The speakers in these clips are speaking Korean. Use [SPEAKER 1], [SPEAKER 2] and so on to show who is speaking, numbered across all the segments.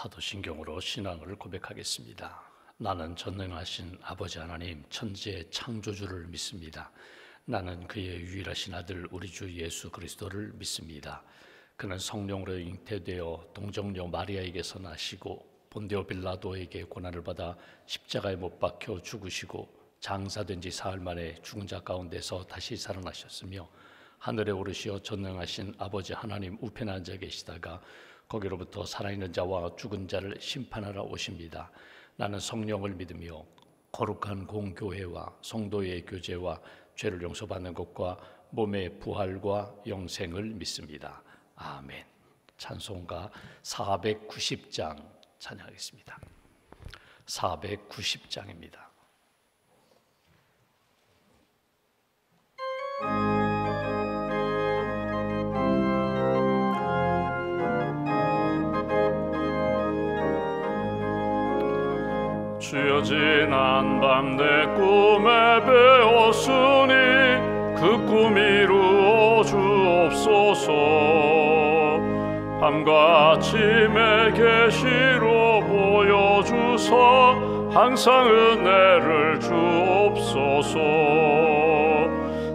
[SPEAKER 1] 사도신경으로 신앙을 고백하겠습니다. 나는 전능하신 아버지 하나님 천지의 창조주를 믿습니다. 나는 그의 유일하신 아들 우리 주 예수 그리스도를 믿습니다. 그는 성령으로 잉태되어 동정녀 마리아에게서 나시고 본디오 빌라도에게 고난을 받아 십자가에 못 박혀 죽으시고 장사된 지 사흘 만에 죽은 자 가운데서 다시 살아나셨으며 하늘에 오르시어 전능하신 아버지 하나님 우편에 앉아 계시다가 거기로부터 살아있는 자와 죽은 자를 심판하러 오십니다. 나는 성령을 믿으며 거룩한 공교회와 성도의 교제와 죄를 용서받는 것과 몸의 부활과 영생을 믿습니다. 아멘. 찬송가 490장 찬양하겠습니다. 490장입니다.
[SPEAKER 2] 주여 지난 밤 내 꿈에 배웠으니 그 꿈 이루어 주옵소서. 밤과 아침에 계시로 보여주사 항상 은혜를 주옵소서.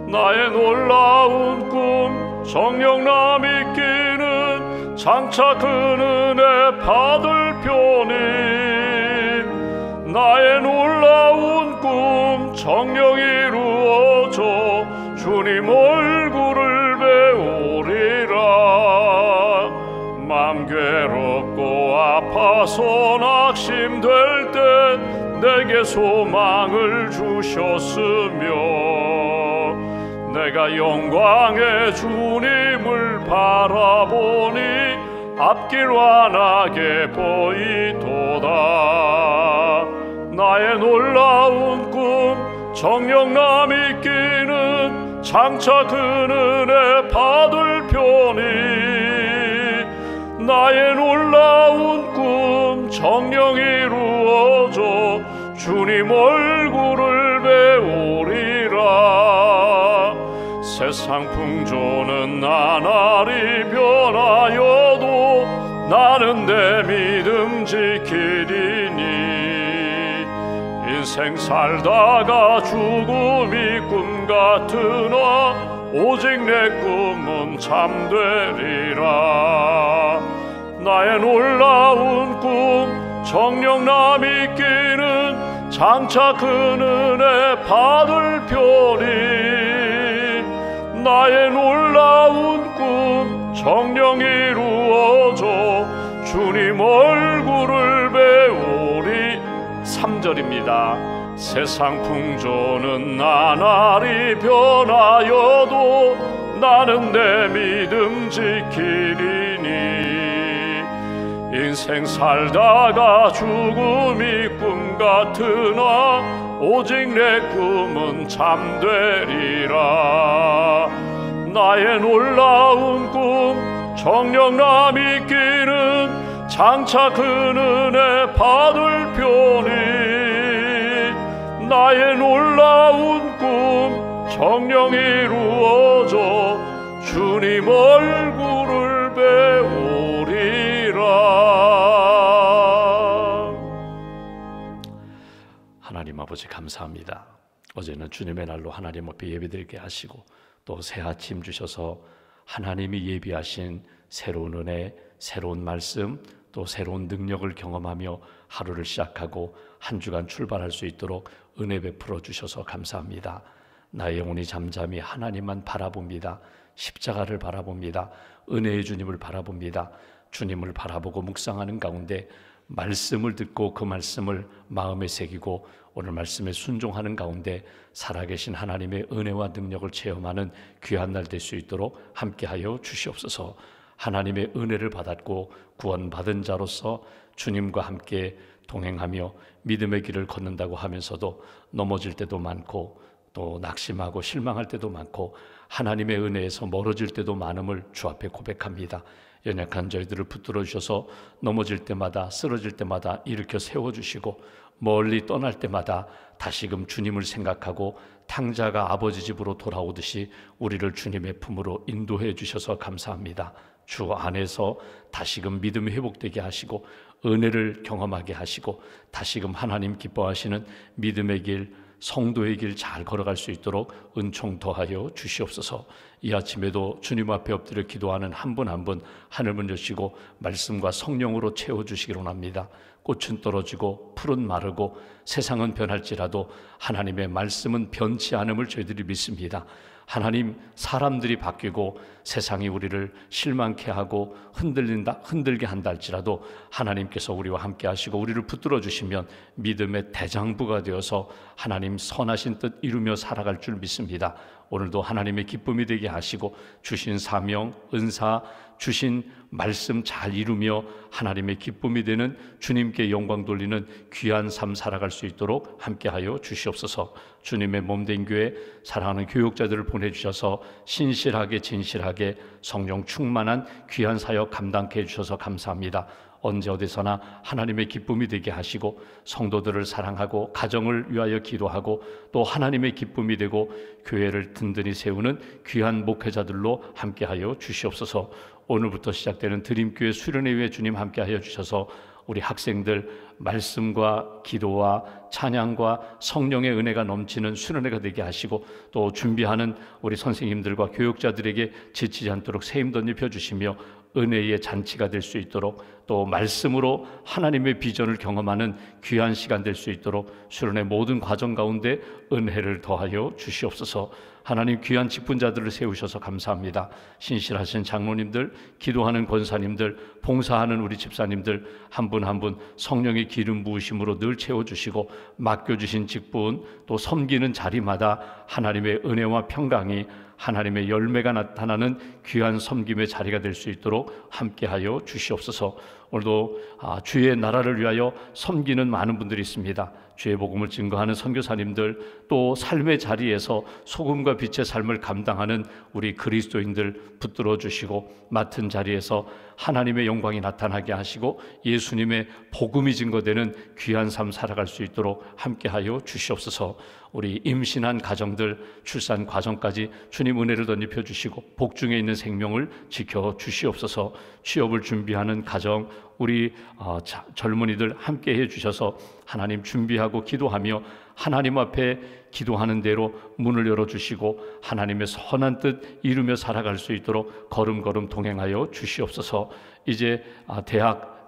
[SPEAKER 2] 나의 놀라운 꿈 정녕 남 있기는 장차 그 은혜 받을 편이 나의 놀라운 꿈 정녕 이루어져 주님 얼굴을 배우리라. 맘 괴롭고 아파서 낙심될 때 내게 소망을 주셨으며 내가 영광의 주님을 바라보니 앞길 환하게 보이도다. 나의 놀라운 꿈 정녕 남 있기는 장차 그 은혜 받을 편이 나의 놀라운 꿈 정녕 이루어져 주님 얼굴을 배우리라. 세상 풍조는 나날이 변하여도 나는 내 믿음 지키리니 인생 살다가 죽음이 꿈 같으나 오직 내 꿈은 참되리라. 나의 놀라운 꿈 정녕 남 있기는 장차 그 은혜 받을 편이 나의 놀라운 꿈 정녕 이루어져 주님 얼굴을 배우리. 3절입니다. 세상 풍조는 나날이 변하여도 나는 내 믿음 지키리니 인생 살다가 죽음이 꿈 같으나 오직 내 꿈은 참되리라. 나의 놀라운 꿈 정녕 남 있기는 장차 그 은혜 받을 편이 나의 놀라운 꿈 정녕 이루어져 주님 얼굴을 배우리라.
[SPEAKER 1] 하나님 아버지 감사합니다. 어제는 주님의 날로 하나님 앞에 예배드리게 하시고 또 새 아침 주셔서 하나님이 예비하신 새로운 은혜, 새로운 말씀, 또 새로운 능력을 경험하며 하루를 시작하고 한 주간 출발할 수 있도록 은혜 베풀어 주셔서 감사합니다. 나의 영혼이 잠잠히 하나님만 바라봅니다. 십자가를 바라봅니다. 은혜의 주님을 바라봅니다. 주님을 바라보고 묵상하는 가운데 말씀을 듣고 그 말씀을 마음에 새기고 오늘 말씀에 순종하는 가운데 살아계신 하나님의 은혜와 능력을 체험하는 귀한 날 될 수 있도록 함께하여 주시옵소서. 하나님의 은혜를 받았고 구원받은 자로서 주님과 함께 동행하며 믿음의 길을 걷는다고 하면서도 넘어질 때도 많고 또 낙심하고 실망할 때도 많고 하나님의 은혜에서 멀어질 때도 많음을 주 앞에 고백합니다. 연약한 저희들을 붙들어 주셔서 넘어질 때마다 쓰러질 때마다 일으켜 세워주시고 멀리 떠날 때마다 다시금 주님을 생각하고 탕자가 아버지 집으로 돌아오듯이 우리를 주님의 품으로 인도해 주셔서 감사합니다. 주 안에서 다시금 믿음이 회복되게 하시고 은혜를 경험하게 하시고 다시금 하나님 기뻐하시는 믿음의 길, 성도의 길 잘 걸어갈 수 있도록 은총 더하여 주시옵소서. 이 아침에도 주님 앞에 엎드려 기도하는 한 분 한 분 하늘 문 여시고 말씀과 성령으로 채워주시기를 원합니다. 꽃은 떨어지고 풀은 마르고 세상은 변할지라도 하나님의 말씀은 변치 않음을 저희들이 믿습니다. 하나님, 사람들이 바뀌고 세상이 우리를 실망케 하고 흔들게 한다 할지라도 하나님께서 우리와 함께 하시고 우리를 붙들어 주시면 믿음의 대장부가 되어서 하나님 선하신 뜻 이루며 살아갈 줄 믿습니다. 오늘도 하나님의 기쁨이 되게 하시고 주신 사명, 은사, 주신 말씀 잘 이루며 하나님의 기쁨이 되는 주님께 영광 돌리는 귀한 삶 살아갈 수 있도록 함께하여 주시옵소서. 주님의 몸된 교회 사랑하는 교육자들을 보내주셔서 신실하게 진실하게 성령 충만한 귀한 사역 감당케 해주셔서 감사합니다. 언제 어디서나 하나님의 기쁨이 되게 하시고 성도들을 사랑하고 가정을 위하여 기도하고 또 하나님의 기쁨이 되고 교회를 든든히 세우는 귀한 목회자들로 함께하여 주시옵소서. 오늘부터 시작되는 드림교회 수련회에 주님 함께하여 주셔서 우리 학생들 말씀과 기도와 찬양과 성령의 은혜가 넘치는 수련회가 되게 하시고 또 준비하는 우리 선생님들과 교육자들에게 지치지 않도록 세임 덧입혀 주시며 은혜의 잔치가 될 수 있도록 또 말씀으로 하나님의 비전을 경험하는 귀한 시간 될 수 있도록 수련의 모든 과정 가운데 은혜를 더하여 주시옵소서. 하나님 귀한 직분자들을 세우셔서 감사합니다. 신실하신 장로님들, 기도하는 권사님들, 봉사하는 우리 집사님들 한 분 한 분 성령의 기름 부으심으로 늘 채워주시고 맡겨주신 직분 또 섬기는 자리마다 하나님의 은혜와 평강이 하나님의 열매가 나타나는 귀한 섬김의 자리가 될 수 있도록 함께하여 주시옵소서. 오늘도 주의 나라를 위하여 섬기는 많은 분들이 있습니다. 주의 복음을 증거하는 선교사님들 또 삶의 자리에서 소금과 빛의 삶을 감당하는 우리 그리스도인들 붙들어 주시고 맡은 자리에서 하나님의 영광이 나타나게 하시고 예수님의 복음이 증거되는 귀한 삶 살아갈 수 있도록 함께하여 주시옵소서. 우리 임신한 가정들 출산 과정까지 주님 은혜를 덧입혀 주시고 복중에 있는 생명을 지켜 주시옵소서. 취업을 준비하는 가정 우리 젊은이들 함께해 주셔서 하나님 준비하고 기도하며 하나님 앞에 기도하는 대로 문을 열어주시고 하나님의 선한 뜻 이루며 살아갈 수 있도록 걸음걸음 동행하여 주시옵소서. 이제 대학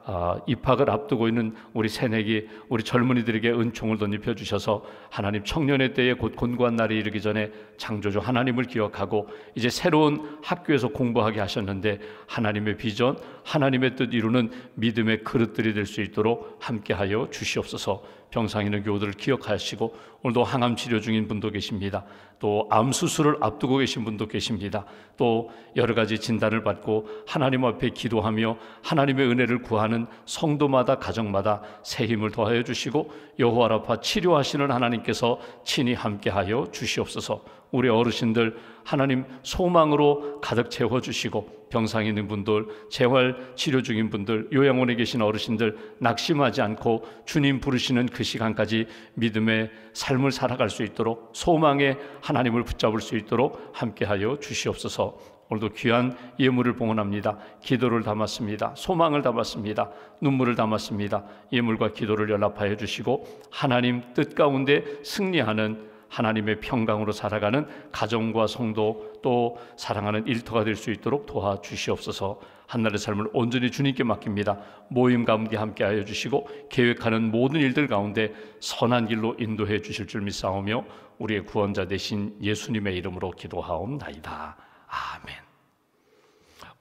[SPEAKER 1] 입학을 앞두고 있는 우리 새내기 우리 젊은이들에게 은총을 덧입혀 주셔서 하나님 청년의 때에 곧 곤고한 날이 이르기 전에 창조주 하나님을 기억하고 이제 새로운 학교에서 공부하게 하셨는데 하나님의 비전 하나님의 뜻 이루는 믿음의 그릇들이 될 수 있도록 함께하여 주시옵소서. 병상 있는 교우들을 기억하시고 오늘도 항암 치료 중인 분도 계십니다. 또 암 수술을 앞두고 계신 분도 계십니다. 또 여러 가지 진단을 받고 하나님 앞에 기도하며 하나님의 은혜를 구하는 성도마다 가정마다 새 힘을 더하여 주시고 여호와 라파 치료하시는 하나님께서 친히 함께하여 주시옵소서. 우리 어르신들 하나님 소망으로 가득 채워주시고 병상에 있는 분들, 재활 치료 중인 분들, 요양원에 계신 어르신들 낙심하지 않고 주님 부르시는 그 시간까지 믿음의 삶을 살아갈 수 있도록 소망의 하나님을 붙잡을 수 있도록 함께하여 주시옵소서. 오늘도 귀한 예물을 봉헌합니다. 기도를 담았습니다. 소망을 담았습니다. 눈물을 담았습니다. 예물과 기도를 연합하여 주시고 하나님 뜻 가운데 승리하는 하나님의 평강으로 살아가는 가정과 성도 또 사랑하는 일터가 될 수 있도록 도와주시옵소서. 한날의 삶을 온전히 주님께 맡깁니다. 모임 가운데 함께하여 주시고 계획하는 모든 일들 가운데 선한 길로 인도해 주실 줄 믿사오며 우리의 구원자 되신 예수님의 이름으로 기도하옵나이다. 아멘.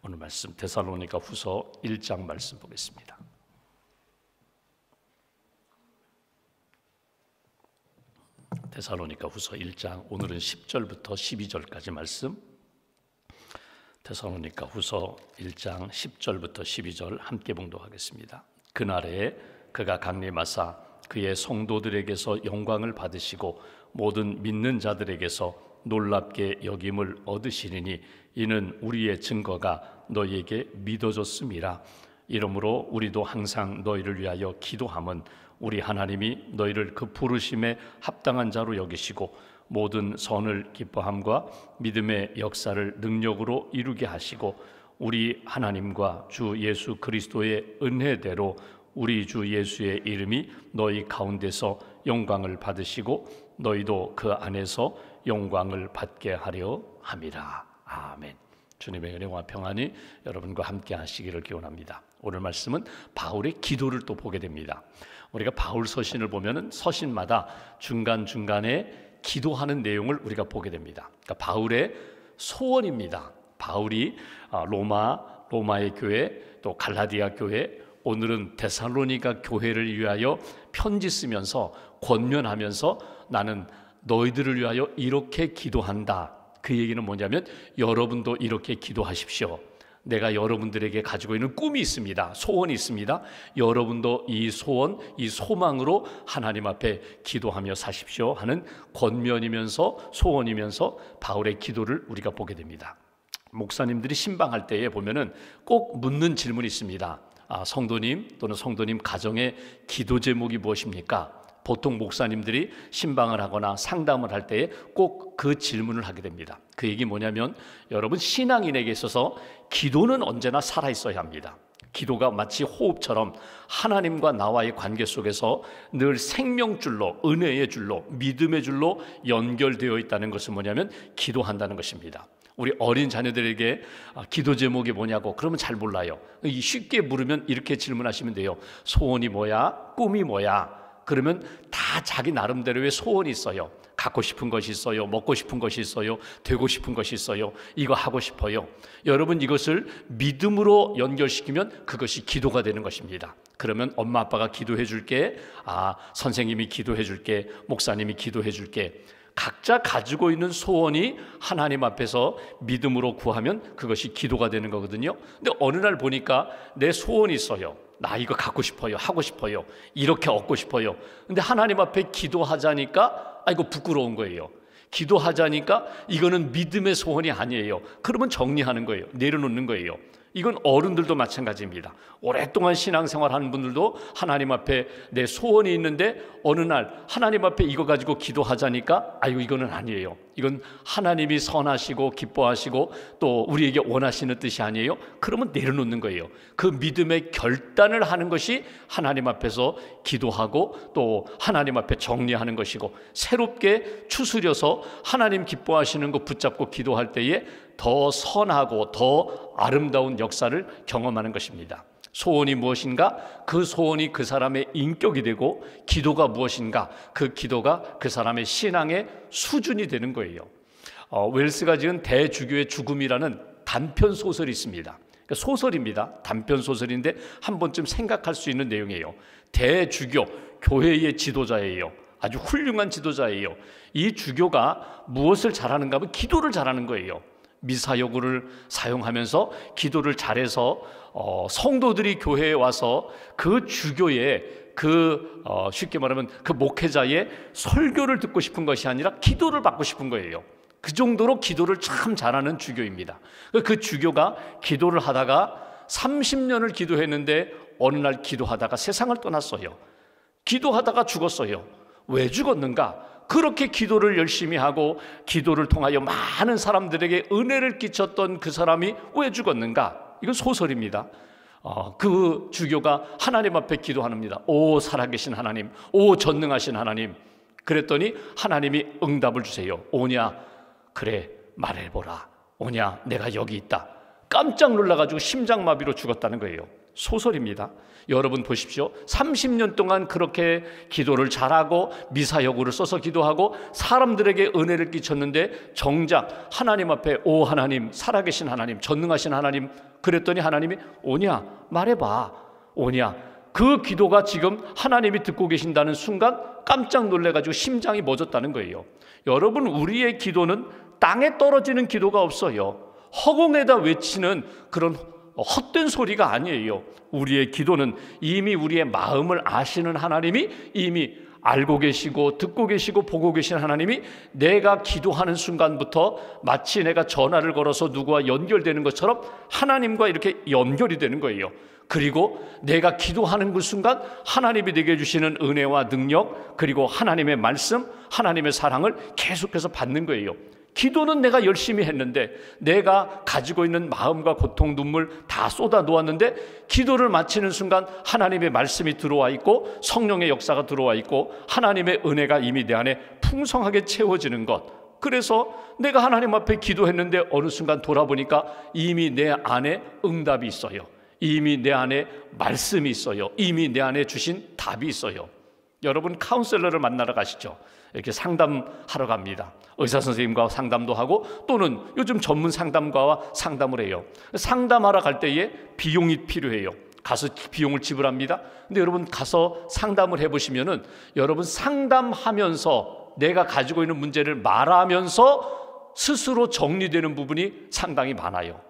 [SPEAKER 1] 오늘 말씀 데살로니가 후서 1장 말씀 보겠습니다. 데살로니가 후서 1장 오늘은 10절부터 12절까지 말씀. 데살로니가 후서 1장 10절부터 12절 함께 봉독하겠습니다. 그날에 그가 강림하사 그의 성도들에게서 영광을 받으시고 모든 믿는 자들에게서 놀랍게 여김을 얻으시리니 이는 우리의 증거가 너희에게 믿어졌음이라. 이러므로 우리도 항상 너희를 위하여 기도함은 우리 하나님이 너희를 그 부르심에 합당한 자로 여기시고 모든 선을 기뻐함과 믿음의 역사를 능력으로 이루게 하시고 우리 하나님과 주 예수 그리스도의 은혜대로 우리 주 예수의 이름이 너희 가운데서 영광을 받으시고 너희도 그 안에서 영광을 받게 하려 함이라. 아멘. 주님의 은혜와 평안이 여러분과 함께 하시기를 기원합니다. 오늘 말씀은 바울의 기도를 또 보게 됩니다. 우리가 바울 서신을 보면은 서신마다 중간중간에 기도하는 내용을 우리가 보게 됩니다. 그러니까 바울의 소원입니다. 바울이 로마의 교회, 또 갈라디아 교회, 오늘은 데살로니가 교회를 위하여 편지 쓰면서 권면하면서 나는 너희들을 위하여 이렇게 기도한다. 그 얘기는 뭐냐면 여러분도 이렇게 기도하십시오. 내가 여러분들에게 가지고 있는 꿈이 있습니다. 소원이 있습니다. 여러분도 이 소원, 이 소망으로 하나님 앞에 기도하며 사십시오 하는 권면이면서 소원이면서 바울의 기도를 우리가 보게 됩니다. 목사님들이 신방할 때에 보면은 꼭 묻는 질문이 있습니다. 성도님 또는 성도님 가정의 기도 제목이 무엇입니까? 보통 목사님들이 신방을 하거나 상담을 할 때에 꼭 그 질문을 하게 됩니다. 그 얘기 뭐냐면 여러분, 신앙인에게 있어서 기도는 언제나 살아있어야 합니다. 기도가 마치 호흡처럼 하나님과 나와의 관계 속에서 늘 생명줄로, 은혜의 줄로, 믿음의 줄로 연결되어 있다는 것은 뭐냐면 기도한다는 것입니다. 우리 어린 자녀들에게 기도 제목이 뭐냐고 그러면 잘 몰라요. 쉽게 물으면 이렇게 질문하시면 돼요. 소원이 뭐야? 꿈이 뭐야? 그러면 다 자기 나름대로의 소원이 있어요. 갖고 싶은 것이 있어요. 먹고 싶은 것이 있어요. 되고 싶은 것이 있어요. 이거 하고 싶어요. 여러분, 이것을 믿음으로 연결시키면 그것이 기도가 되는 것입니다. 그러면 엄마 아빠가 기도해 줄게, 선생님이 기도해 줄게, 목사님이 기도해 줄게. 각자 가지고 있는 소원이 하나님 앞에서 믿음으로 구하면 그것이 기도가 되는 거거든요. 근데 어느 날 보니까 내 소원이 있어요. 나 이거 갖고 싶어요. 하고 싶어요. 이렇게 얻고 싶어요. 근데 하나님 앞에 기도하자니까 이거 부끄러운 거예요. 기도하자니까 이거는 믿음의 소원이 아니에요. 그러면 정리하는 거예요. 내려놓는 거예요. 이건 어른들도 마찬가지입니다. 오랫동안 신앙생활 하는 분들도 하나님 앞에 내 소원이 있는데 어느 날 하나님 앞에 이거 가지고 기도하자니까 이거는 아니에요. 이건 하나님이 선하시고 기뻐하시고 또 우리에게 원하시는 뜻이 아니에요. 그러면 내려놓는 거예요. 그 믿음의 결단을 하는 것이 하나님 앞에서 기도하고 또 하나님 앞에 정리하는 것이고, 새롭게 추스려서 하나님 기뻐하시는 거 붙잡고 기도할 때에 더 선하고 더 아름다운 역사를 경험하는 것입니다. 소원이 무엇인가? 그 소원이 그 사람의 인격이 되고, 기도가 무엇인가? 그 기도가 그 사람의 신앙의 수준이 되는 거예요. 웰스가 지은 대주교의 죽음이라는 단편 소설이 있습니다. 그러니까 소설입니다. 단편 소설인데 한 번쯤 생각할 수 있는 내용이에요. 대주교, 교회의 지도자예요. 아주 훌륭한 지도자예요. 이 주교가 무엇을 잘하는가 하면 기도를 잘하는 거예요. 미사여구를 사용하면서 기도를 잘해서 성도들이 교회에 와서 그 주교의 쉽게 말하면 그 목회자의 설교를 듣고 싶은 것이 아니라 기도를 받고 싶은 거예요. 그 정도로 기도를 참 잘하는 주교입니다. 그 주교가 기도를 하다가 30년을 기도했는데 어느 날 기도하다가 세상을 떠났어요. 기도하다가 죽었어요. 왜 죽었는가? 그렇게 기도를 열심히 하고 기도를 통하여 많은 사람들에게 은혜를 끼쳤던 그 사람이 왜 죽었는가? 이건 소설입니다. 그 주교가 하나님 앞에 기도합니다. 오 살아계신 하나님, 오 전능하신 하나님. 그랬더니 하나님이 응답을 주세요. 오냐? 그래, 말해보라. 오냐? 내가 여기 있다. 깜짝 놀라가지고 심장마비로 죽었다는 거예요. 소설입니다. 여러분 보십시오. 30년 동안 그렇게 기도를 잘하고 미사여구를 써서 기도하고 사람들에게 은혜를 끼쳤는데 정작 하나님 앞에 오 하나님, 살아계신 하나님, 전능하신 하나님, 그랬더니 하나님이 오냐? 말해봐. 오냐? 그 기도가 지금 하나님이 듣고 계신다는 순간 깜짝 놀래가지고 심장이 멎었다는 거예요. 여러분, 우리의 기도는 땅에 떨어지는 기도가 없어요. 허공에다 외치는 그런 헛된 소리가 아니에요. 우리의 기도는 이미 우리의 마음을 아시는 하나님이 이미 알고 계시고 듣고 계시고 보고 계신 하나님이 내가 기도하는 순간부터 마치 내가 전화를 걸어서 누구와 연결되는 것처럼 하나님과 이렇게 연결이 되는 거예요. 그리고 내가 기도하는 그 순간 하나님이 내게 주시는 은혜와 능력, 그리고 하나님의 말씀, 하나님의 사랑을 계속해서 받는 거예요. 기도는 내가 열심히 했는데, 내가 가지고 있는 마음과 고통, 눈물 다 쏟아 놓았는데, 기도를 마치는 순간 하나님의 말씀이 들어와 있고 성령의 역사가 들어와 있고 하나님의 은혜가 이미 내 안에 풍성하게 채워지는 것. 그래서 내가 하나님 앞에 기도했는데 어느 순간 돌아보니까 이미 내 안에 응답이 있어요. 이미 내 안에 말씀이 있어요. 이미 내 안에 주신 답이 있어요. 여러분, 카운셀러를 만나러 가시죠. 이렇게 상담하러 갑니다. 의사 선생님과 상담도 하고, 또는 요즘 전문 상담가와 상담을 해요. 상담하러 갈 때에 비용이 필요해요. 가서 비용을 지불합니다. 근데 여러분, 가서 상담을 해보시면은 여러분, 상담하면서 내가 가지고 있는 문제를 말하면서 스스로 정리되는 부분이 상당히 많아요.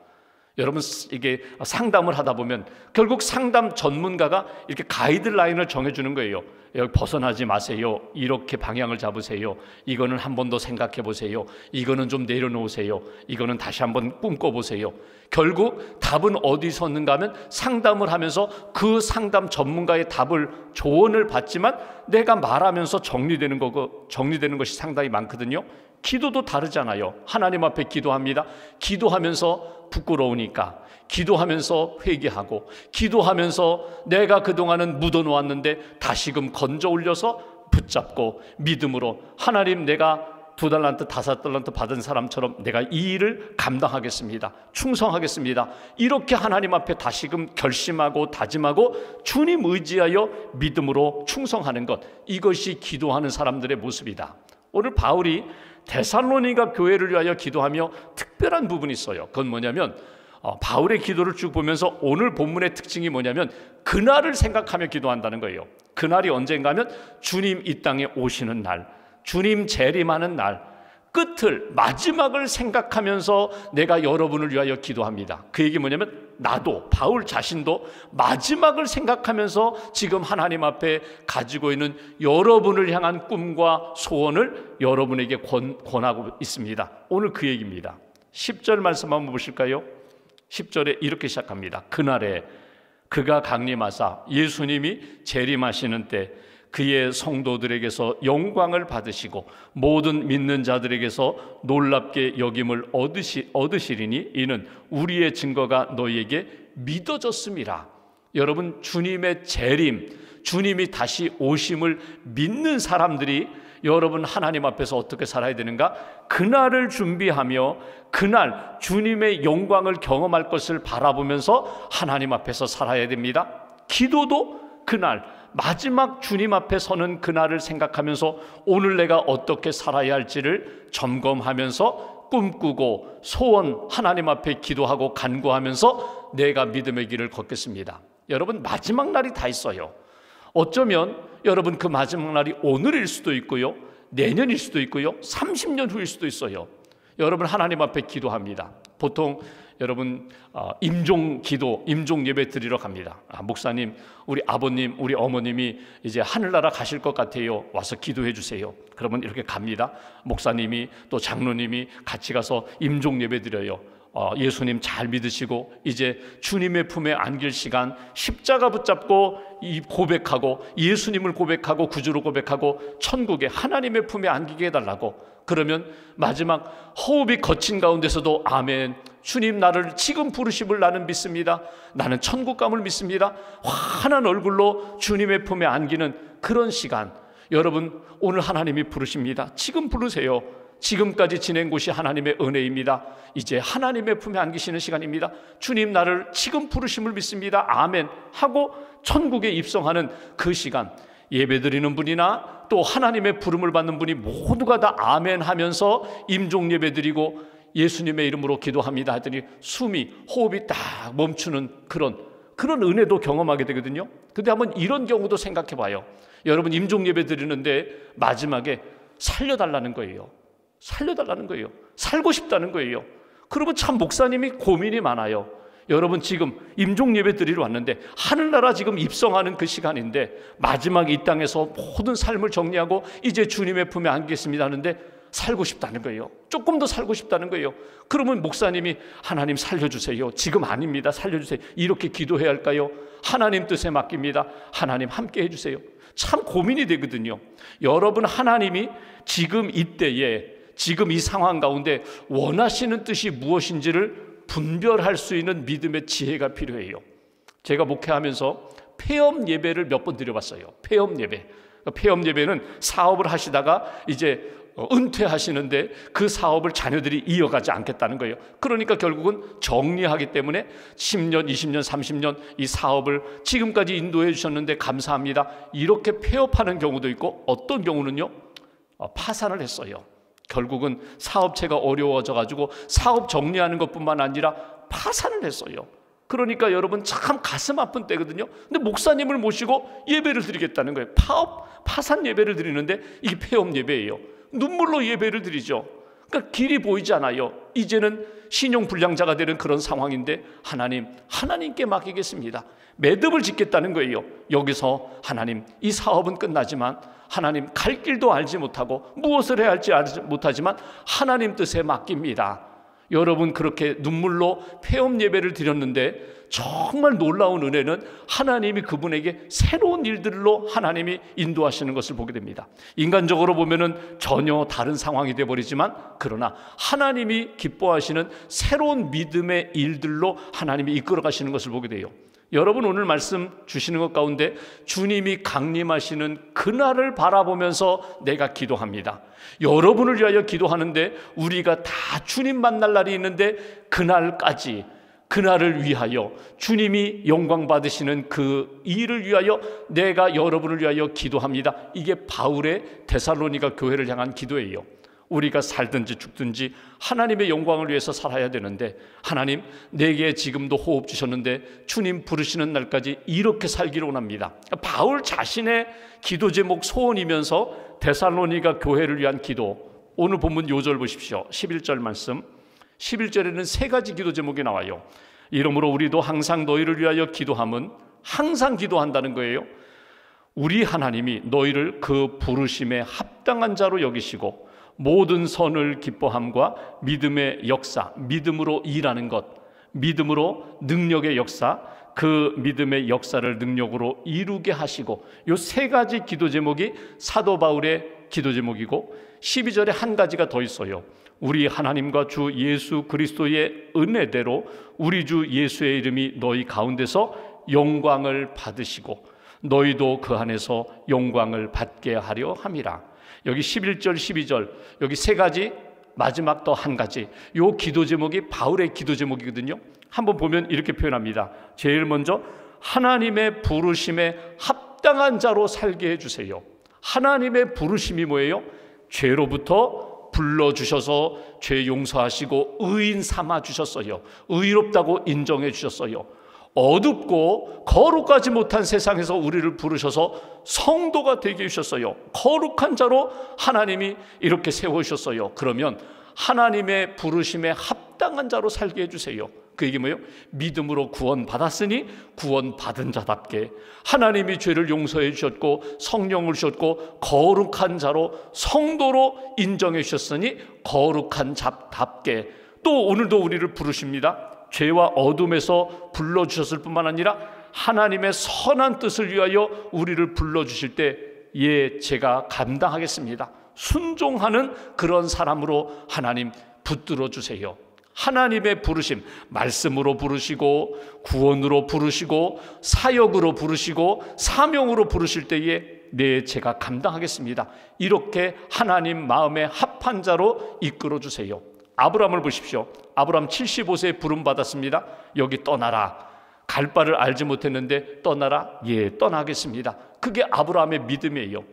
[SPEAKER 1] 여러분, 이게 상담을 하다 보면 결국 상담 전문가가 이렇게 가이드라인을 정해주는 거예요. 여기 벗어나지 마세요. 이렇게 방향을 잡으세요. 이거는 한 번 더 생각해 보세요. 이거는 좀 내려놓으세요. 이거는 다시 한번 꿈꿔보세요. 결국 답은 어디서 있는가 하면 상담을 하면서 그 상담 전문가의 답을, 조언을 받지만 내가 말하면서 정리되는 것이 상당히 많거든요. 기도도 다르잖아요. 하나님 앞에 기도합니다. 기도하면서 부끄러우니까, 기도하면서 회개하고, 기도하면서 내가 그동안은 묻어놓았는데 다시금 건져 올려서 붙잡고 믿음으로, 하나님, 내가 2달란트 5달란트 받은 사람처럼 내가 이 일을 감당하겠습니다. 충성하겠습니다. 이렇게 하나님 앞에 다시금 결심하고 다짐하고 주님 의지하여 믿음으로 충성하는 것, 이것이 기도하는 사람들의 모습이다. 오늘 바울이 데살로니가 교회를 위하여 기도하며 특별한 부분이 있어요. 그건 뭐냐면, 바울의 기도를 쭉 보면서 오늘 본문의 특징이 뭐냐면 그날을 생각하며 기도한다는 거예요. 그날이 언젠가 하면 주님 이 땅에 오시는 날, 주님 재림하는 날, 끝을, 마지막을 생각하면서 내가 여러분을 위하여 기도합니다. 그 얘기 뭐냐면, 나도, 바울 자신도 마지막을 생각하면서 지금 하나님 앞에 가지고 있는 여러분을 향한 꿈과 소원을 여러분에게 권하고 있습니다. 오늘 그 얘기입니다. 10절 말씀 한번 보실까요? 10절에 이렇게 시작합니다. 그날에 그가 강림하사 예수님이 재림하시는 때 그의 성도들에게서 영광을 받으시고 모든 믿는 자들에게서 놀랍게 여김을 얻으시리니 이는 우리의 증거가 너희에게 믿어졌음이라. 여러분, 주님의 재림, 주님이 다시 오심을 믿는 사람들이 여러분 하나님 앞에서 어떻게 살아야 되는가? 그날을 준비하며 그날 주님의 영광을 경험할 것을 바라보면서 하나님 앞에서 살아야 됩니다. 기도도 그날 마지막 주님 앞에 서는 그날을 생각하면서 오늘 내가 어떻게 살아야 할지를 점검하면서 꿈꾸고 소원 하나님 앞에 기도하고 간구하면서 내가 믿음의 길을 걷겠습니다. 여러분, 마지막 날이 다 있어요. 어쩌면 여러분 그 마지막 날이 오늘일 수도 있고요, 내년일 수도 있고요, 30년 후일 수도 있어요. 여러분 하나님 앞에 기도합니다. 보통 여러분 임종 기도, 임종 예배 드리러 갑니다. 목사님, 우리 아버님, 우리 어머님이 이제 하늘나라 가실 것 같아요. 와서 기도해 주세요. 그러면 이렇게 갑니다. 목사님이 또 장로님이 같이 가서 임종 예배 드려요. 예수님 잘 믿으시고 이제 주님의 품에 안길 시간, 십자가 붙잡고 고백하고 예수님을 고백하고 구주로 고백하고 천국에 하나님의 품에 안기게 해달라고. 그러면 마지막 호흡이 거친 가운데서도 아멘, 주님 나를 지금 부르심을 나는 믿습니다. 나는 천국 감을 믿습니다. 환한 얼굴로 주님의 품에 안기는 그런 시간, 여러분 오늘 하나님이 부르십니다. 지금 부르세요. 지금까지 지낸 곳이 하나님의 은혜입니다. 이제 하나님의 품에 안기시는 시간입니다. 주님 나를 지금 부르심을 믿습니다. 아멘 하고 천국에 입성하는 그 시간, 예배드리는 분이나 또 하나님의 부름을 받는 분이 모두가 다 아멘 하면서 임종 예배드리고 예수님의 이름으로 기도합니다 하더니 호흡이 딱 멈추는 그런 은혜도 경험하게 되거든요. 근데 한번 이런 경우도 생각해 봐요. 여러분 임종 예배 드리는데 마지막에 살려달라는 거예요. 살려달라는 거예요. 살고 싶다는 거예요. 그러면 참 목사님이 고민이 많아요. 여러분 지금 임종 예배 드리러 왔는데 하늘나라 지금 입성하는 그 시간인데 마지막 이 땅에서 모든 삶을 정리하고 이제 주님의 품에 안기겠습니다 하는데 살고 싶다는 거예요. 조금 더 살고 싶다는 거예요. 그러면 목사님이 하나님 살려주세요. 지금 아닙니다. 살려주세요. 이렇게 기도해야 할까요? 하나님 뜻에 맡깁니다. 하나님 함께 해주세요. 참 고민이 되거든요. 여러분 하나님이 지금 이때에 지금 이 상황 가운데 원하시는 뜻이 무엇인지를 분별할 수 있는 믿음의 지혜가 필요해요. 제가 목회하면서 폐업 예배를 몇 번 드려봤어요. 폐업 예배. 폐업 예배는 사업을 하시다가 이제 은퇴하시는데 그 사업을 자녀들이 이어가지 않겠다는 거예요. 그러니까 결국은 정리하기 때문에 10년, 20년, 30년 이 사업을 지금까지 인도해 주셨는데 감사합니다, 이렇게 폐업하는 경우도 있고, 어떤 경우는요 파산을 했어요. 결국은 사업체가 어려워져 가지고 사업 정리하는 것뿐만 아니라 파산을 했어요. 그러니까 여러분 참 가슴 아픈 때거든요. 근데 목사님을 모시고 예배를 드리겠다는 거예요. 파산 예배를 드리는데 이게 폐업 예배예요. 눈물로 예배를 드리죠. 그러니까 길이 보이지 않아요. 이제는 신용불량자가 되는 그런 상황인데 하나님께 맡기겠습니다. 매듭을 짓겠다는 거예요. 여기서 하나님, 이 사업은 끝나지만 하나님, 갈 길도 알지 못하고 무엇을 해야 할지 알지 못하지만 하나님 뜻에 맡깁니다. 여러분 그렇게 눈물로 폐업 예배를 드렸는데 정말 놀라운 은혜는 하나님이 그분에게 새로운 일들로 하나님이 인도하시는 것을 보게 됩니다. 인간적으로 보면은 전혀 다른 상황이 되어버리지만, 그러나 하나님이 기뻐하시는 새로운 믿음의 일들로 하나님이 이끌어 가시는 것을 보게 돼요. 여러분 오늘 말씀 주시는 것 가운데 주님이 강림하시는 그날을 바라보면서 내가 기도합니다. 여러분을 위하여 기도하는데, 우리가 다 주님 만날 날이 있는데 그날까지, 그날을 위하여 주님이 영광 받으시는 그 일을 위하여 내가 여러분을 위하여 기도합니다. 이게 바울의 데살로니가 교회를 향한 기도예요. 우리가 살든지 죽든지 하나님의 영광을 위해서 살아야 되는데, 하나님 내게 지금도 호흡 주셨는데 주님 부르시는 날까지 이렇게 살기를 원합니다. 바울 자신의 기도 제목, 소원이면서 데살로니가 교회를 위한 기도. 오늘 본문 요절 보십시오. 11절 말씀. 11절에는 세 가지 기도 제목이 나와요. 이러므로 우리도 항상 너희를 위하여 기도함은, 항상 기도한다는 거예요. 우리 하나님이 너희를 그 부르심에 합당한 자로 여기시고 모든 선을 기뻐함과 믿음의 역사, 믿음으로 일하는 것, 믿음으로 능력의 역사, 그 믿음의 역사를 능력으로 이루게 하시고, 이 세 가지 기도 제목이 사도 바울의 기도 제목이고, 12절에 한 가지가 더 있어요. 우리 하나님과 주 예수 그리스도의 은혜대로 우리 주 예수의 이름이 너희 가운데서 영광을 받으시고 너희도 그 안에서 영광을 받게 하려 함이라. 여기 11절 12절 여기 세 가지, 마지막 또 한 가지, 요 기도 제목이 바울의 기도 제목이거든요. 한번 보면 이렇게 표현합니다. 제일 먼저 하나님의 부르심에 합당한 자로 살게 해주세요. 하나님의 부르심이 뭐예요? 죄로부터 불러주셔서 죄 용서하시고 의인 삼아주셨어요. 의롭다고 인정해 주셨어요. 어둡고 거룩하지 못한 세상에서 우리를 부르셔서 성도가 되게 해주셨어요. 거룩한 자로 하나님이 이렇게 세우셨어요. 그러면 하나님의 부르심에 합당한 자로 살게 해주세요. 그 얘기 뭐예요? 믿음으로 구원받았으니 구원받은 자답게 하나님이 죄를 용서해 주셨고 성령을 주셨고 거룩한 자로 성도로 인정해 주셨으니 거룩한 자답게 또 오늘도 우리를 부르십니다. 죄와 어둠에서 불러주셨을 뿐만 아니라 하나님의 선한 뜻을 위하여 우리를 불러주실 때 예, 제가 감당하겠습니다. 순종하는 그런 사람으로 하나님 붙들어 주세요. 하나님의 부르심, 말씀으로 부르시고 구원으로 부르시고 사역으로 부르시고 사명으로 부르실 때에 네, 제가 감당하겠습니다. 이렇게 하나님 마음에 합한 자로 이끌어 주세요. 아브라함을 보십시오. 아브라함 75세에 부름 받았습니다. 여기 떠나라. 갈 바를 알지 못했는데 떠나라. 예, 떠나겠습니다. 그게 아브라함의 믿음이에요.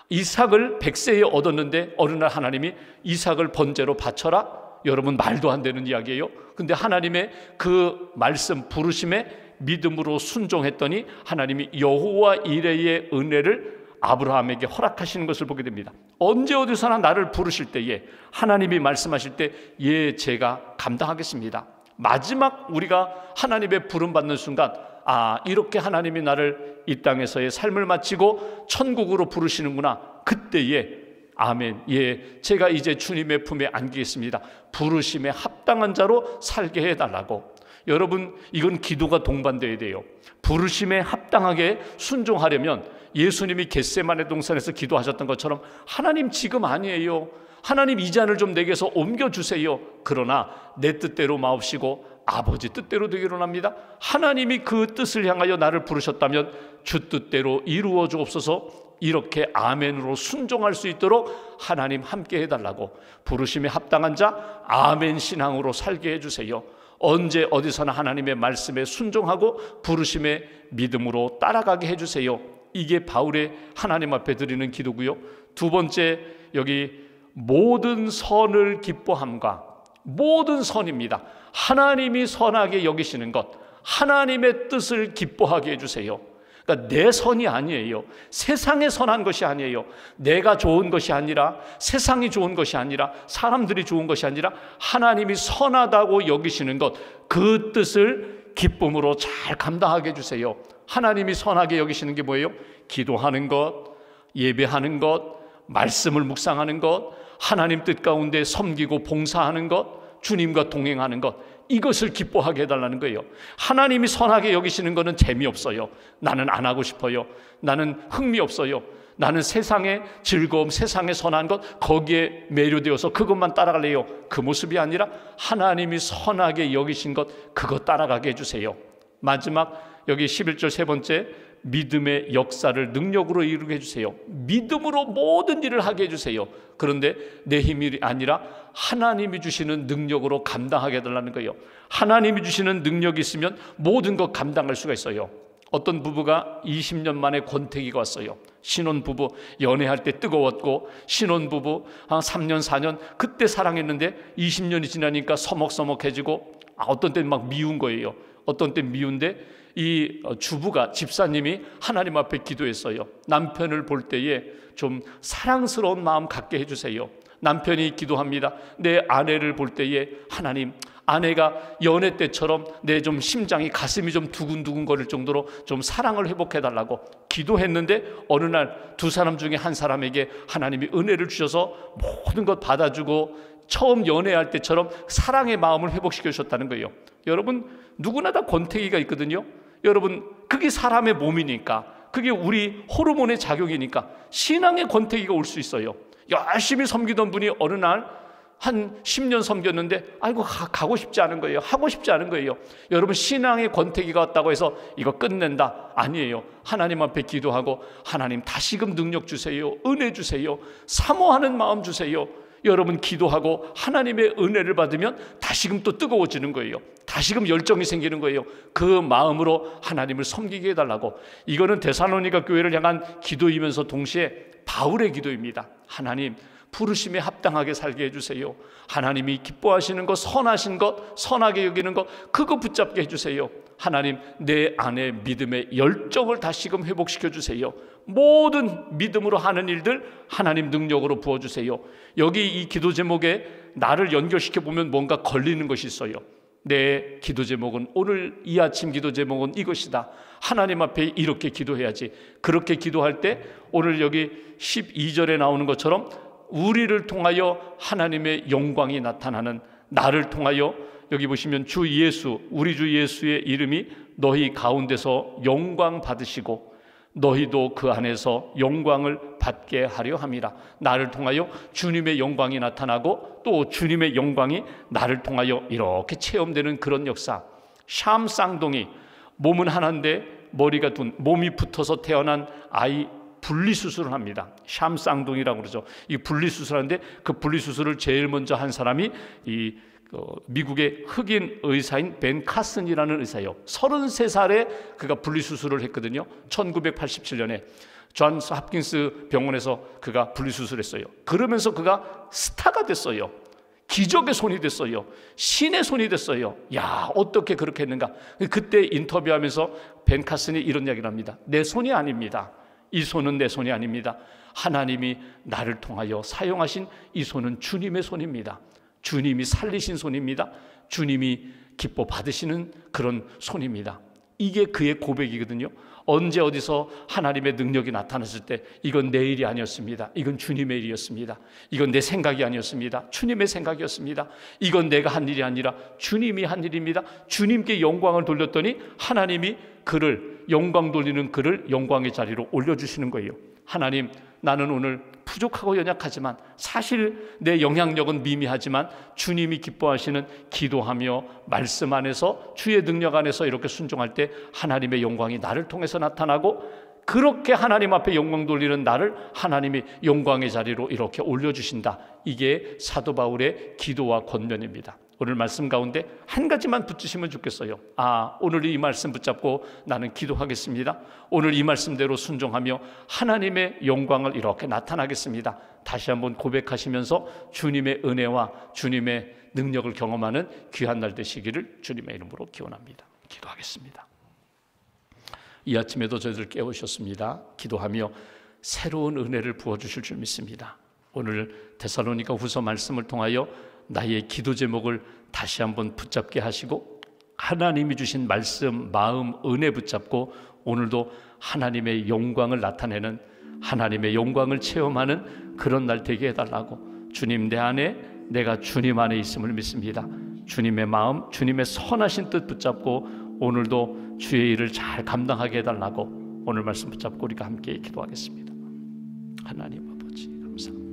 [SPEAKER 1] 이삭을 100세에 얻었는데 어느 날 하나님이 이삭을 번제로 바쳐라. 여러분 말도 안 되는 이야기예요. 근데 하나님의 그 말씀 부르심에 믿음으로 순종했더니 하나님이 여호와 이레의 은혜를 아브라함에게 허락하시는 것을 보게 됩니다. 언제 어디서나 나를 부르실 때에 하나님이 말씀하실 때 예, 제가 감당하겠습니다. 마지막 우리가 하나님의 부름 받는 순간 아, 이렇게 하나님이 나를 이 땅에서의 삶을 마치고 천국으로 부르시는구나. 그때에 아멘, 예, 제가 이제 주님의 품에 안기겠습니다. 부르심에 합당한 자로 살게 해달라고. 여러분, 이건 기도가 동반되어야 돼요. 부르심에 합당하게 순종하려면 예수님이 겟세마네 동산에서 기도하셨던 것처럼 하나님 지금 아니에요. 하나님 이 잔을 좀 내게서 옮겨주세요. 그러나 내 뜻대로 마옵시고 아버지 뜻대로 되기로 합니다. 하나님이 그 뜻을 향하여 나를 부르셨다면 주 뜻대로 이루어 주옵소서. 이렇게 아멘으로 순종할 수 있도록 하나님 함께 해달라고, 부르심에 합당한 자 아멘 신앙으로 살게 해주세요. 언제 어디서나 하나님의 말씀에 순종하고 부르심에 믿음으로 따라가게 해주세요. 이게 바울의 하나님 앞에 드리는 기도고요. 두 번째, 여기 모든 선을 기뻐함과, 모든 선입니다. 하나님이 선하게 여기시는 것, 하나님의 뜻을 기뻐하게 해주세요. 그러니까 내 선이 아니에요. 세상에 선한 것이 아니에요. 내가 좋은 것이 아니라, 세상이 좋은 것이 아니라, 사람들이 좋은 것이 아니라 하나님이 선하다고 여기시는 것, 그 뜻을 기쁨으로 잘 감당하게 해주세요. 하나님이 선하게 여기시는 게 뭐예요? 기도하는 것, 예배하는 것, 말씀을 묵상하는 것, 하나님 뜻 가운데 섬기고 봉사하는 것, 주님과 동행하는 것, 이것을 기뻐하게 해달라는 거예요. 하나님이 선하게 여기시는 것은 재미없어요. 나는 안 하고 싶어요. 나는 흥미없어요. 나는 세상의 즐거움, 세상의 선한 것, 거기에 매료되어서 그것만 따라갈래요. 그 모습이 아니라 하나님이 선하게 여기신 것, 그거 따라가게 해주세요. 마지막 여기 11절 세 번째, 믿음의 역사를 능력으로 이루게 해주세요. 믿음으로 모든 일을 하게 해주세요. 그런데 내 힘이 아니라 하나님이 주시는 능력으로 감당하게 해달라는 거예요. 하나님이 주시는 능력이 있으면 모든 것 감당할 수가 있어요. 어떤 부부가 20년 만에 권태기가 왔어요. 신혼부부, 연애할 때 뜨거웠고, 신혼부부 한 3년 4년 그때 사랑했는데 20년이 지나니까 서먹서먹해지고, 어떤 때는 막 미운 거예요. 어떤 때는 미운데 이 주부가, 집사님이 하나님 앞에 기도했어요. 남편을 볼 때에 좀 사랑스러운 마음 갖게 해주세요. 남편이 기도합니다. 내 아내를 볼 때에 하나님, 아내가 연애 때처럼 내 좀 심장이, 가슴이 좀 두근두근 거릴 정도로 좀 사랑을 회복해달라고 기도했는데, 어느 날 두 사람 중에 한 사람에게 하나님이 은혜를 주셔서 모든 것 받아주고 처음 연애할 때처럼 사랑의 마음을 회복시켜 주셨다는 거예요. 여러분, 누구나 다 권태기가 있거든요. 여러분, 그게 사람의 몸이니까, 그게 우리 호르몬의 작용이니까 신앙의 권태기가 올 수 있어요. 열심히 섬기던 분이 어느 날 한 10년 섬겼는데 아이고 가고 싶지 않은 거예요. 하고 싶지 않은 거예요. 여러분, 신앙의 권태기가 왔다고 해서 이거 끝낸다? 아니에요. 하나님 앞에 기도하고 하나님 다시금 능력 주세요, 은혜 주세요, 사모하는 마음 주세요. 여러분, 기도하고 하나님의 은혜를 받으면 다시금 또 뜨거워지는 거예요. 다시금 열정이 생기는 거예요. 그 마음으로 하나님을 섬기게 해달라고. 이거는 데살로니가 교회를 향한 기도이면서 동시에 바울의 기도입니다. 하나님, 부르심에 합당하게 살게 해주세요. 하나님이 기뻐하시는 것, 선하신 것, 선하게 여기는 것, 그거 붙잡게 해주세요. 하나님, 내 안에 믿음의 열정을 다시금 회복시켜 주세요. 모든 믿음으로 하는 일들 하나님 능력으로 부어주세요. 여기 이 기도 제목에 나를 연결시켜 보면 뭔가 걸리는 것이 있어요. 내 기도 제목은, 오늘 이 아침 기도 제목은 이것이다. 하나님 앞에 이렇게 기도해야지. 그렇게 기도할 때 오늘 여기 12절에 나오는 것처럼 우리를 통하여 하나님의 영광이 나타나는, 나를 통하여, 여기 보시면 주 예수, 우리 주 예수의 이름이 너희 가운데서 영광 받으시고 너희도 그 안에서 영광을 받게 하려 함이라. 나를 통하여 주님의 영광이 나타나고 또 주님의 영광이 나를 통하여 이렇게 체험되는 그런 역사. 샴 쌍둥이, 몸은 하나인데 머리가 몸이 붙어서 태어난 아이 분리수술을 합니다. 샴 쌍둥이라고 그러죠. 이 분리수술하는데 그 분리수술을 제일 먼저 한 사람이 이 미국의 흑인 의사인 벤 카슨이라는 의사예요. 33살에 그가 분리수술을 했거든요. 1987년에 존스 홉킨스 병원에서 그가 분리수술했어요. 그러면서 그가 스타가 됐어요. 기적의 손이 됐어요. 신의 손이 됐어요. 야, 어떻게 그렇게 했는가. 그때 인터뷰하면서 벤 카슨이 이런 이야기를 합니다. 내 손이 아닙니다. 이 손은 내 손이 아닙니다. 하나님이 나를 통하여 사용하신 이 손은 주님의 손입니다. 주님이 살리신 손입니다. 주님이 기뻐 받으시는 그런 손입니다. 이게 그의 고백이거든요. 언제 어디서 하나님의 능력이 나타났을 때 이건 내 일이 아니었습니다. 이건 주님의 일이었습니다. 이건 내 생각이 아니었습니다. 주님의 생각이었습니다. 이건 내가 한 일이 아니라 주님이 한 일입니다. 주님께 영광을 돌렸더니 하나님이 그를, 영광 돌리는 그를 영광의 자리로 올려주시는 거예요. 하나님, 나는 오늘 부족하고 연약하지만 사실 내 영향력은 미미하지만 주님이 기뻐하시는 기도하며 말씀 안에서 주의 능력 안에서 이렇게 순종할 때 하나님의 영광이 나를 통해서 나타나고, 그렇게 하나님 앞에 영광 돌리는 나를 하나님이 영광의 자리로 이렇게 올려주신다. 이게 사도 바울의 기도와 권면입니다. 오늘 말씀 가운데 한 가지만 붙이시면 좋겠어요. 오늘 이 말씀 붙잡고 나는 기도하겠습니다. 오늘 이 말씀대로 순종하며 하나님의 영광을 이렇게 나타나겠습니다. 다시 한번 고백하시면서 주님의 은혜와 주님의 능력을 경험하는 귀한 날 되시기를 주님의 이름으로 기원합니다. 기도하겠습니다. 이 아침에도 저희들 깨우셨습니다. 기도하며 새로운 은혜를 부어주실 줄 믿습니다. 오늘 데살로니가 후서 말씀을 통하여 나의 기도 제목을 다시 한번 붙잡게 하시고, 하나님이 주신 말씀, 마음, 은혜 붙잡고 오늘도 하나님의 영광을 나타내는, 하나님의 영광을 체험하는 그런 날 되게 해달라고, 주님 내 안에, 내가 주님 안에 있음을 믿습니다. 주님의 마음, 주님의 선하신 뜻 붙잡고 오늘도 주의 일을 잘 감당하게 해달라고 오늘 말씀 붙잡고 우리가 함께 기도하겠습니다. 하나님 아버지 감사합니다.